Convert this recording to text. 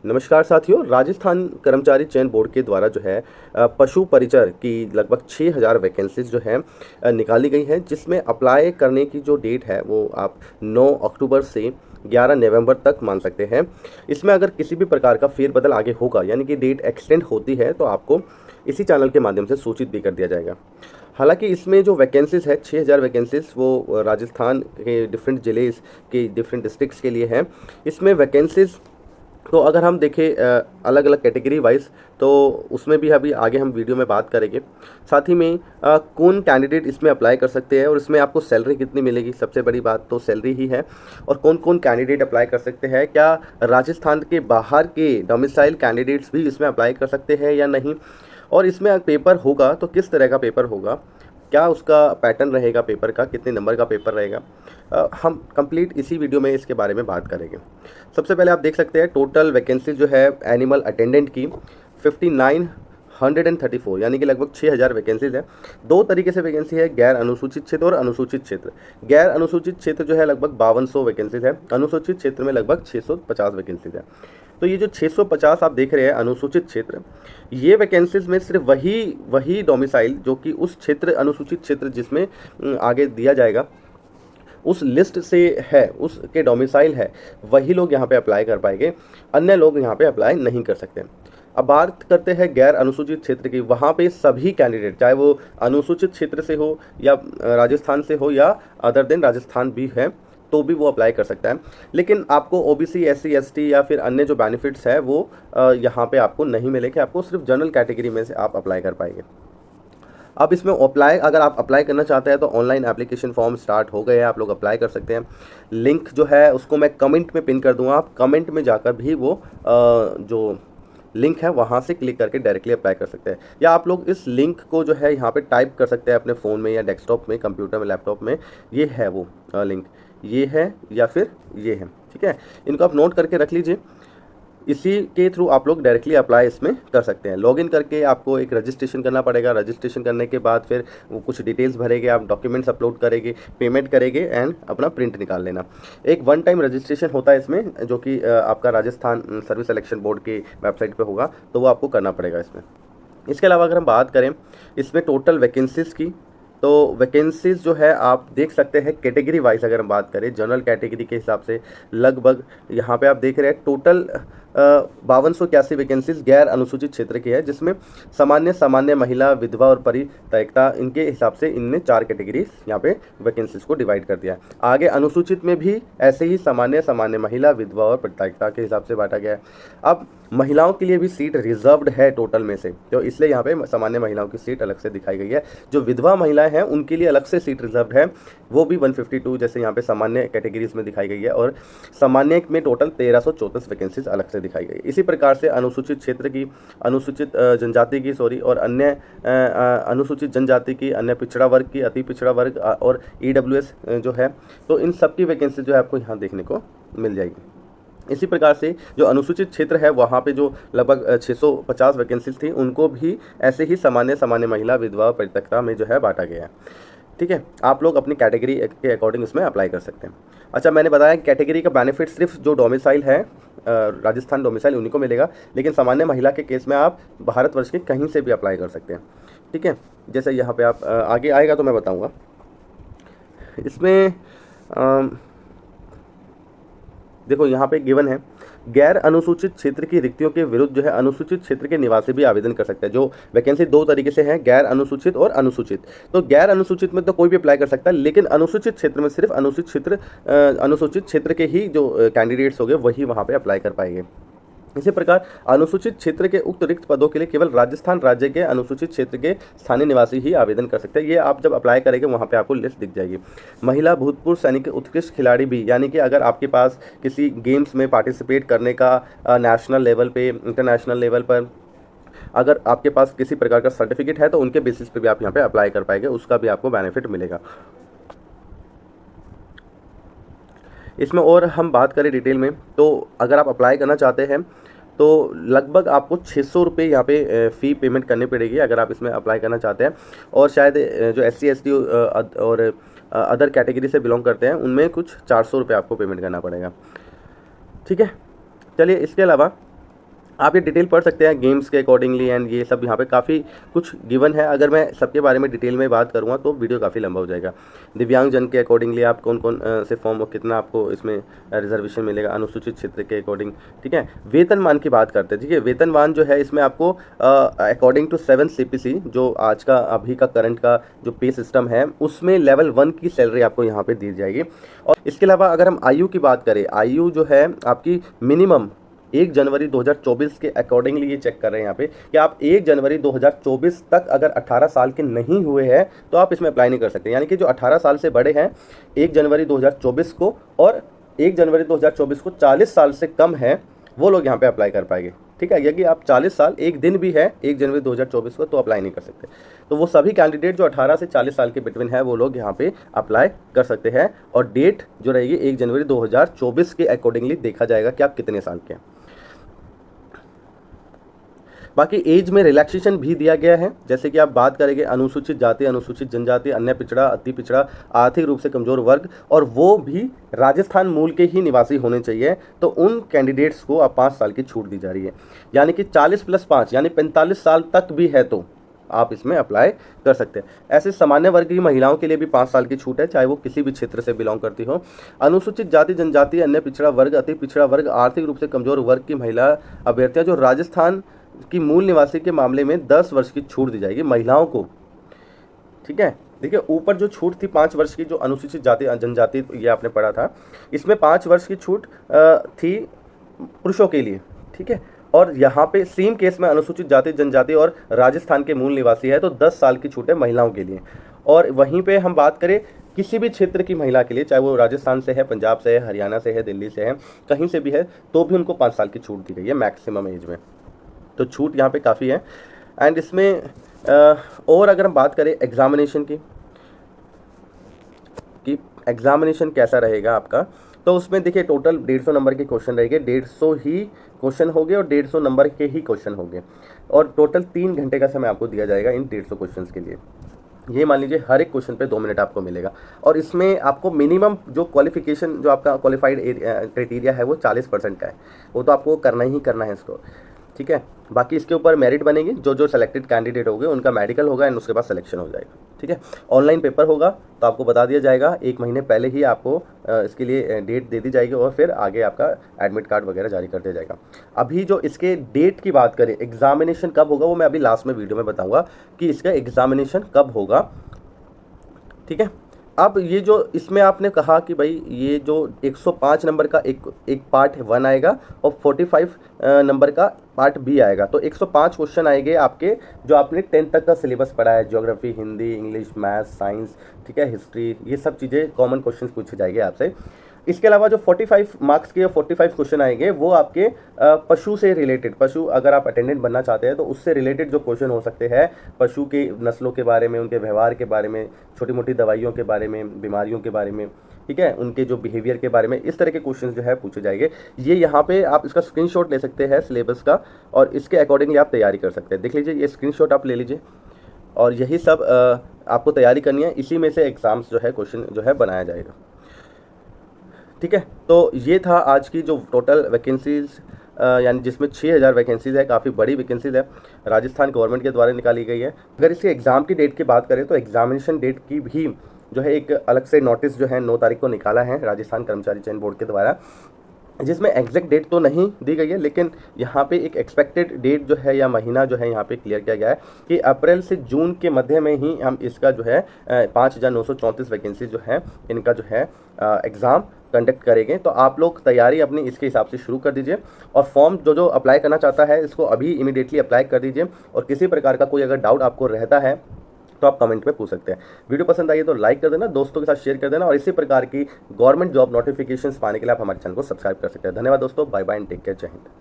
नमस्कार साथियों, राजस्थान कर्मचारी चयन बोर्ड के द्वारा जो है पशु परिचर की लगभग 6000 वैकेंसीज जो है निकाली गई हैं, जिसमें अप्लाई करने की जो डेट है वो आप 9 अक्टूबर से 11 नवंबर तक मान सकते हैं। इसमें अगर किसी भी प्रकार का फेरबदल आगे होगा, यानी कि डेट एक्सटेंड होती है, तो आपको इसी चैनल के माध्यम से सूचित भी कर दिया जाएगा। हालांकि इसमें जो वैकेंसीज़ है 6000 वैकेंसीज़ वो राजस्थान के डिफरेंट ज़िले के डिफरेंट डिस्ट्रिक्ट्स के लिए हैं। इसमें वैकेंसीज़ तो अगर हम देखें अलग अलग कैटेगरी वाइज, तो उसमें भी अभी आगे हम वीडियो में बात करेंगे। साथ ही में कौन कैंडिडेट इसमें अप्लाई कर सकते हैं और इसमें आपको सैलरी कितनी मिलेगी, सबसे बड़ी बात तो सैलरी ही है। और कौन कौन कैंडिडेट अप्लाई कर सकते हैं, क्या राजस्थान के बाहर के डोमिसाइल कैंडिडेट्स भी इसमें अप्लाई कर सकते हैं या नहीं, और इसमें पेपर होगा तो किस तरह का पेपर होगा, क्या उसका पैटर्न रहेगा, पेपर का कितने नंबर का पेपर रहेगा, हम कंप्लीट इसी वीडियो में इसके बारे में बात करेंगे। सबसे पहले आप देख सकते हैं टोटल वैकेंसी जो है एनिमल अटेंडेंट की 5934, यानी कि लगभग 6000 वैकेंसीज है। दो तरीके से वैकेंसी है, गैर अनुसूचित क्षेत्र और अनुसूचित क्षेत्र। गैर अनुसूचित क्षेत्र जो है लगभग 5200 वैकेंसीज है, अनुसूचित क्षेत्र में लगभग 650 वैकेंसीज है। तो ये जो 650 आप देख रहे हैं अनुसूचित क्षेत्र, ये वैकेंसीज में सिर्फ वही डोमिसाइल जो कि उस क्षेत्र अनुसूचित क्षेत्र जिसमें आगे दिया जाएगा उस लिस्ट से है, उसके डोमिसाइल है, वही लोग यहाँ पे अप्लाई कर पाएंगे, अन्य लोग यहाँ पे अप्लाई नहीं कर सकते। अब बात करते हैं गैर अनुसूचित क्षेत्र की। वहाँ पे सभी कैंडिडेट, चाहे वो अनुसूचित क्षेत्र से हो या राजस्थान से हो या अदर देन राजस्थान भी है, तो भी वो अप्लाई कर सकता है। लेकिन आपको ओबीसी, एससी, एसटी या फिर अन्य जो बेनिफिट्स है वो यहाँ पे आपको नहीं मिलेंगे, आपको सिर्फ जनरल कैटेगरी में से आप अप्लाई कर पाएंगे। अब इसमें अगर आप अप्लाई करना चाहते हैं तो ऑनलाइन एप्लीकेशन फॉर्म स्टार्ट हो गए हैं, आप लोग अप्लाई कर सकते हैं। लिंक जो है उसको मैं कमेंट में पिन कर दूंगा, आप कमेंट में जाकर भी वो जो लिंक है वहाँ से क्लिक करके डायरेक्टली अप्लाई कर सकते हैं, या आप लोग इस लिंक को जो है यहाँ पे टाइप कर सकते हैं अपने फ़ोन में या डेस्कटॉप में, कंप्यूटर में, लैपटॉप में। ये है वो लिंक, ये है या फिर ये है, ठीक है। इनको आप नोट करके रख लीजिए, इसी के थ्रू आप लोग डायरेक्टली अप्लाई इसमें कर सकते हैं। लॉगिन करके आपको एक रजिस्ट्रेशन करना पड़ेगा, रजिस्ट्रेशन करने के बाद फिर वो कुछ डिटेल्स भरेंगे, आप डॉक्यूमेंट्स अपलोड करेंगे, पेमेंट करेंगे एंड अपना प्रिंट निकाल लेना। एक वन टाइम रजिस्ट्रेशन होता है इसमें, जो कि आपका राजस्थान सर्विस सिलेक्शन बोर्ड की वेबसाइट पर होगा, तो वो आपको करना पड़ेगा इसमें। इसके अलावा अगर हम बात करें इसमें टोटल वैकेंसीज़ की, तो वैकेंसीज़ जो है आप देख सकते हैं कैटेगरी वाइज। अगर हम बात करें जनरल कैटेगरी के हिसाब से, लगभग यहाँ पे आप देख रहे हैं टोटल 5281 वैकेंसीज गैर अनुसूचित क्षेत्र की है, जिसमें सामान्य, महिला, विधवा और परित्यक्ता, इनके हिसाब से इनने 4 कैटेगरीज यहाँ पे वैकेंसीज को डिवाइड कर दिया है। आगे अनुसूचित में भी ऐसे ही सामान्य, महिला, विधवा और परित्यक्ता के हिसाब से बांटा गया है। अब महिलाओं के लिए भी सीट रिजर्व्ड है टोटल में से, तो इसलिए यहाँ पे सामान्य महिलाओं की सीट अलग से दिखाई गई है। जो विधवा महिलाएं हैं उनके लिए अलग से सीट रिजर्व्ड है, वो भी 152 जैसे यहाँ पे सामान्य कैटेगरीज में दिखाई गई है, और सामान्य में टोटल 1334 वैकेंसीज अलग से दिखाई गई। इसी प्रकार से अनुसूचित क्षेत्र की, अनुसूचित जनजाति की और अन्य अनुसूचित जनजाति की, अन्य पिछड़ा वर्ग की, अति पिछड़ा वर्ग और ईडब्ल्यूएस जो है, तो इन सब की वैकेंसी जो है आपको यहाँ देखने को मिल जाएगी। इसी प्रकार से जो अनुसूचित क्षेत्र है वहाँ पे जो लगभग 650 वैकेंसीज थी, उनको भी ऐसे ही सामान्य, महिला, विधवा, परित्यक्ता में जो है बांटा गया है, ठीक है। आप लोग अपनी कैटेगरी के अकॉर्डिंग इसमें अप्लाई कर सकते हैं। अच्छा, मैंने बताया कैटेगरी का बेनिफिट सिर्फ जो डोमिसाइल है राजस्थान डोमिसाइल उन्हीं को मिलेगा, लेकिन सामान्य महिला के केस में आप भारतवर्ष के कहीं से भी अप्लाई कर सकते हैं, ठीक है। जैसे यहाँ पे आप आगे आएगा तो मैं बताऊँगा इसमें। देखो यहाँ पे गिवन है, गैर अनुसूचित क्षेत्र की रिक्तियों के विरुद्ध जो है अनुसूचित क्षेत्र के निवासी भी आवेदन कर सकते हैं। जो वैकेंसी दो तरीके से है, गैर अनुसूचित और अनुसूचित। तो गैर अनुसूचित में तो कोई भी अप्लाई कर सकता है, लेकिन अनुसूचित क्षेत्र में सिर्फ अनुसूचित क्षेत्र के ही जो कैंडिडेट्स होंगे वही वहाँ पे अप्लाई कर पाएंगे। इसी प्रकार अनुसूचित क्षेत्र के उक्त रिक्त पदों के लिए केवल राजस्थान राज्य के अनुसूचित क्षेत्र के स्थानीय निवासी ही आवेदन कर सकते हैं। ये आप जब अप्लाई करेंगे वहाँ पे आपको लिस्ट दिख जाएगी। महिला भूतपूर्व सैनिक उत्कृष्ट खिलाड़ी भी, यानी कि अगर आपके पास किसी गेम्स में पार्टिसिपेट करने का नेशनल लेवल पे, इंटरनेशनल लेवल पर अगर आपके पास किसी प्रकार का सर्टिफिकेट है, तो उनके बेसिस पे भी आप यहाँ पे अप्लाई कर पाएंगे, उसका भी आपको बेनिफिट मिलेगा। इसमें और हम बात करें डिटेल में, तो अगर आप अप्लाई करना चाहते हैं तो लगभग आपको 600 रुपये यहाँ पे फ़ी पेमेंट करनी पड़ेगी अगर आप इसमें अप्लाई करना चाहते हैं। और शायद जो SC ST और अदर कैटेगरी से बिलोंग करते हैं उनमें कुछ 400 रुपये आपको पेमेंट करना पड़ेगा, ठीक है। चलिए, इसके अलावा आप ये डिटेल पढ़ सकते हैं गेम्स के अकॉर्डिंगली, एंड ये सब यहाँ पे काफ़ी कुछ गिवन है। अगर मैं सबके बारे में डिटेल में बात करूँगा तो वीडियो काफ़ी लंबा हो जाएगा। दिव्यांगजन के अकॉर्डिंगली आप कौन कौन से फॉर्म और कितना आपको इसमें रिजर्वेशन मिलेगा, अनुसूचित क्षेत्र के अकॉर्डिंग, ठीक है। वेतनमान की बात करते हैं, ठीक है। वेतनमान जो है इसमें आपको अकॉर्डिंग टू 7 CPC, जो आज का अभी का करंट का जो पे सिस्टम है, उसमें लेवल 1 की सैलरी आपको यहाँ पे दी जाएगी। और इसके अलावा अगर हम आयु की बात करें, आयु जो है आपकी मिनिमम 1 जनवरी 2024 के अकॉर्डिंगली ये चेक कर रहे हैं यहाँ पे कि आप 1 जनवरी 2024 तक अगर 18 साल के नहीं हुए हैं तो आप इसमें अप्लाई नहीं कर सकते। यानी कि जो 18 साल से बड़े हैं 1 जनवरी 2024 को, और 1 जनवरी 2024 को 40 साल से कम है, वो लोग यहाँ पे अप्लाई कर पाएंगे, ठीक है। यदि आप 40 साल 1 दिन भी है 1 जनवरी 2024 को, तो अप्लाई नहीं कर सकते। तो वो सभी कैंडिडेट जो 18 से 40 साल के बिटवीन है वो लोग यहाँ पे अप्लाई कर सकते हैं। और डेट जो रहेगी 1 जनवरी 2024 के अकॉर्डिंगली देखा जाएगा कि आप कितने साल के हैं। बाकी एज में रिलैक्सेशन भी दिया गया है, जैसे कि आप बात करेंगे अनुसूचित जाति, अनुसूचित जनजाति, अन्य पिछड़ा, अति पिछड़ा, आर्थिक रूप से कमजोर वर्ग, और वो भी राजस्थान मूल के ही निवासी होने चाहिए, तो उन कैंडिडेट्स को अब 5 साल की छूट दी जा रही है। यानी कि 40 + 5 यानी 45 साल तक भी है तो आप इसमें अप्लाई कर सकते हैं। ऐसे सामान्य वर्ग की महिलाओं के लिए भी 5 साल की छूट है, चाहे वो किसी भी क्षेत्र से बिलोंग करती हो। अनुसूचित जाति, जनजाति, अन्य पिछड़ा वर्ग, अति पिछड़ा वर्ग, आर्थिक रूप से कमजोर वर्ग की महिला अभ्यर्थियां जो राजस्थान की मूल निवासी के मामले में 10 वर्ष की छूट दी जाएगी महिलाओं को, ठीक है। देखिए ऊपर जो छूट थी 5 वर्ष की, जो अनुसूचित जाति जनजाति, ये आपने पढ़ा था, इसमें 5 वर्ष की छूट थी पुरुषों के लिए, ठीक है। और यहाँ पे सेम केस में अनुसूचित जाति जनजाति और राजस्थान के मूल निवासी है तो 10 साल की छूट है महिलाओं के लिए। और वहीं पे हम बात करें किसी भी क्षेत्र की महिला के लिए, चाहे वो राजस्थान से है, पंजाब से है, हरियाणा से है, दिल्ली से है, कहीं से भी है, तो भी उनको 5 साल की छूट दी गई है मैक्सिमम एज में। तो छूट यहाँ पे काफ़ी है। एंड इसमें और अगर हम बात करें एग्जामिनेशन की, कि एग्जामिनेशन कैसा रहेगा आपका, तो उसमें देखिए टोटल 150 नंबर के क्वेश्चन रहेंगे, 150 ही क्वेश्चन होंगे और 150 नंबर के ही क्वेश्चन होंगे, और टोटल 3 घंटे का समय आपको दिया जाएगा इन 150 क्वेश्चन के लिए। ये मान लीजिए हर एक क्वेश्चन पे 2 मिनट आपको मिलेगा, और इसमें आपको मिनिमम जो क्वालिफिकेशन, जो आपका क्वालिफाइड क्राइटेरिया है वो 40% का है, वो तो आपको करना ही करना है इसको, ठीक है। बाकी इसके ऊपर मेरिट बनेगी, जो जो सेलेक्टेड कैंडिडेट होंगे उनका मेडिकल होगा एंड उसके बाद सिलेक्शन हो जाएगा, ठीक है। ऑनलाइन पेपर होगा तो आपको बता दिया जाएगा, 1 महीने पहले ही आपको इसके लिए डेट दे दी जाएगी, और फिर आगे आपका एडमिट कार्ड वगैरह जारी कर दिया जाएगा। अभी जो इसके डेट की बात करें, एग्जामिनेशन कब होगा, वो मैं अभी लास्ट में वीडियो में बताऊँगा कि इसका एग्जामिनेशन कब होगा, ठीक है। अब ये जो इसमें आपने कहा कि भाई ये जो 105 नंबर का एक पार्ट 1 आएगा और 45 नंबर का पार्ट बी आएगा, तो 105 क्वेश्चन आएंगे आपके जो आपने 10th तक का सिलेबस पढ़ा है, geography, Hindi, English, maths, science, ठीक है, हिस्ट्री, ये सब चीज़ें कॉमन क्वेश्चन पूछे जाएंगे आपसे। इसके अलावा जो 45 मार्क्स के 45 क्वेश्चन आएंगे वो आपके पशु से रिलेटेड, पशु अगर आप अटेंडेंट बनना चाहते हैं तो उससे रिलेटेड जो क्वेश्चन हो सकते हैं, पशु के नस्लों के बारे में, उनके व्यवहार के बारे में, छोटी मोटी दवाइयों के बारे में, बीमारियों के बारे में, ठीक है, उनके जो बिहेवियर के बारे में, इस तरह के क्वेश्चन जो है पूछे जाएंगे। ये यहाँ पे आप इसका स्क्रीनशॉट ले सकते हैं सिलेबस का, और इसके अकॉर्डिंगली आप तैयारी कर सकते हैं। देख लीजिए, ये स्क्रीनशॉट आप ले लीजिए, और यही सब आपको तैयारी करनी है, इसी में से एग्जाम्स जो है क्वेश्चन जो है बनाया जाएगा, ठीक है। तो ये था आज की जो टोटल वैकेंसीज़, यानी जिसमें 6000 वैकेंसीज़ है, काफ़ी बड़ी वैकेंसीज़ है, राजस्थान गवर्नमेंट के द्वारा निकाली गई है। अगर इसके एग्ज़ाम की डेट की बात करें तो एग्जामिनेशन डेट की भी जो है एक अलग से नोटिस जो है 9 तारीख को निकाला है राजस्थान कर्मचारी चयन बोर्ड के द्वारा, जिसमें एग्जैक्ट डेट तो नहीं दी गई है, लेकिन यहाँ पे एक एक्सपेक्टेड डेट जो है या महीना जो है यहाँ पे क्लियर किया गया है कि अप्रैल से जून के मध्य में ही हम इसका जो है 5934 वैकेंसी जो है इनका जो है एग्ज़ाम कंडक्ट करेंगे। तो आप लोग तैयारी अपनी इसके हिसाब से शुरू कर दीजिए, और फॉर्म जो अप्लाई करना चाहता है इसको अभी इमीडिएटली अप्लाई कर दीजिए, और किसी प्रकार का कोई अगर डाउट आपको रहता है तो आप कमेंट में पूछ सकते हैं। वीडियो पसंद आई तो लाइक कर देना, दोस्तों के साथ शेयर कर देना, और इसी प्रकार की गवर्नमेंट जॉब नोटिफिकेशंस पाने के लिए आप हमारे चैनल को सब्सक्राइब कर सकते हैं। धन्यवाद दोस्तों, bye bye and take care, जय हिंद।